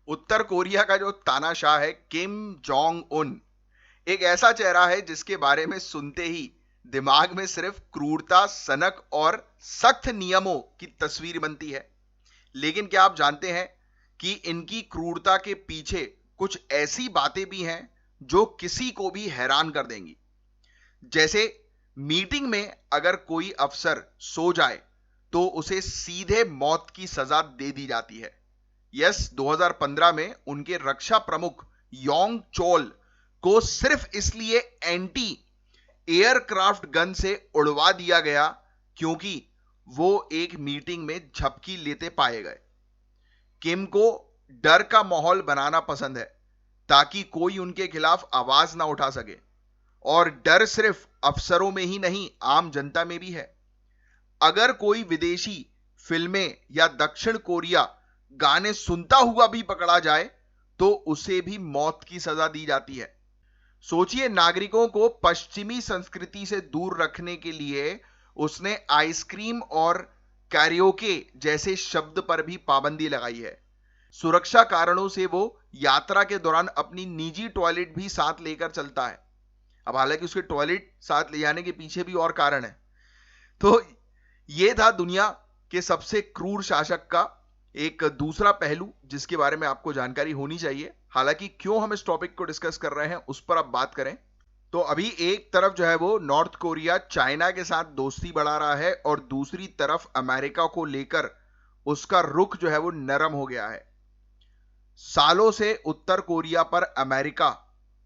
उत्तर Korea का जो तानाशाह है किम जोंग उन, एक ऐसा चेहरा है जिसके बारे में सुनते ही दिमाग में सिर्फ क्रूरता, सनक और सख्त नियमों की तस्वीर बनती है। लेकिन क्या आप जानते हैं कि इनकी क्रूरता के पीछे कुछ ऐसी बातें भी हैं जो किसी को भी हैरान कर देंगी। जैसे मीटिंग में अगर कोई अफसर सो जाए तो उसे सीधे मौत की सजा दे दी जाती है। यस, 2015 में उनके रक्षा प्रमुख योंग चोल को सिर्फ इसलिए एंटी एयरक्राफ्ट गन से उड़वा दिया गया क्योंकि वो एक मीटिंग में झपकी लेते पाए गए। किम को डर का माहौल बनाना पसंद है ताकि कोई उनके खिलाफ आवाज ना उठा सके, और डर सिर्फ अफसरों में ही नहीं, आम जनता में भी है। अगर कोई विदेशी फिल्में या दक्षिण कोरिया गाने सुनता हुआ भी पकड़ा जाए तो उसे भी मौत की सजा दी जाती है। सोचिए, नागरिकों को पश्चिमी संस्कृति से दूर रखने के लिए उसने आइसक्रीम और कैरियोके जैसे शब्द पर भी पाबंदी लगाई है। सुरक्षा कारणों से वो यात्रा के दौरान अपनी निजी टॉयलेट भी साथ लेकर चलता है। अब हालांकि उसके टॉयलेट साथ ले जाने के पीछे भी और कारण है। तो ये था दुनिया के सबसे क्रूर शासक का एक दूसरा पहलू जिसके बारे में आपको जानकारी होनी चाहिए। हालांकि क्यों हम इस टॉपिक को डिस्कस कर रहे हैं उस पर अब बात करें तो अभी एक तरफ जो है वो नॉर्थ कोरिया चाइना के साथ दोस्ती बढ़ा रहा है और दूसरी तरफ अमेरिका को लेकर उसका रुख जो है वो नरम हो गया है। सालों से उत्तर कोरिया पर अमेरिका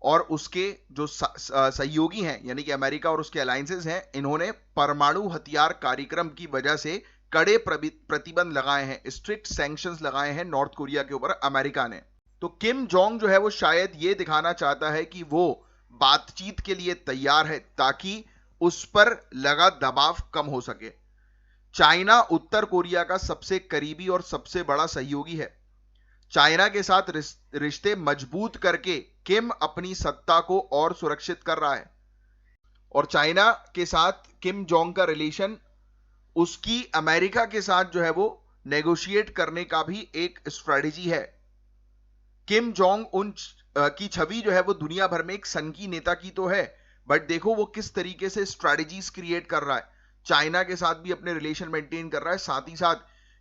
और उसके जो सहयोगी हैं, यानी कि अमेरिका और उसके अलायंसेस हैं, इन्होंने परमाणु हथियार कार्यक्रम की वजह से कड़े प्रतिबंध लगाए हैं, स्ट्रिक्ट सैंक्शंस लगाए हैं नॉर्थ कोरिया के ऊपर अमेरिका ने। तो किम जोंग जो है वो शायद ये दिखाना चाहता है कि वो बातचीत के लिए तैयार है ताकि उस पर लगा दबाव कम हो सके। चाइना उत्तर कोरिया का सबसे करीबी और सबसे बड़ा सहयोगी है। चाइना के साथ रिश्ते मजबूत करके किम अपनी सत्ता को और सुरक्षित कर रहा है, और चाइना के साथ किम जोंग का रिलेशन उसकी अमेरिका के साथ जो है वो नेगोशिएट करने का भी एक स्ट्रेटेजी है। किम जोंग उन की छवि जो है वो दुनिया भर में एक सनकी नेता की तो है, बट देखो वो किस तरीके से स्ट्रेटेजीज क्रिएट कर रहा है। चाइना के साथ भी अपने रिलेशन मेंटेन कर रहा है, साथ ही साथ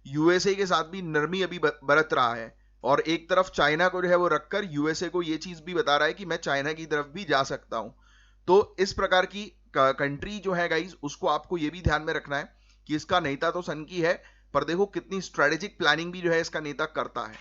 यूएसए के साथ भी नरमी अभी बरत रहा है, और एक तरफ चाइना को जो है वो रखकर यूएसए को ये चीज भी बता रहा है कि मैं चाइना की तरफ भी जा सकता हूं। तो इस प्रकार की कंट्री जो है गाइज, उसको आपको ये भी ध्यान में रखना है कि इसका नेता तो सन की है, पर देखो कितनी स्ट्रेटेजिक प्लानिंग भी जो है इसका नेता करता है।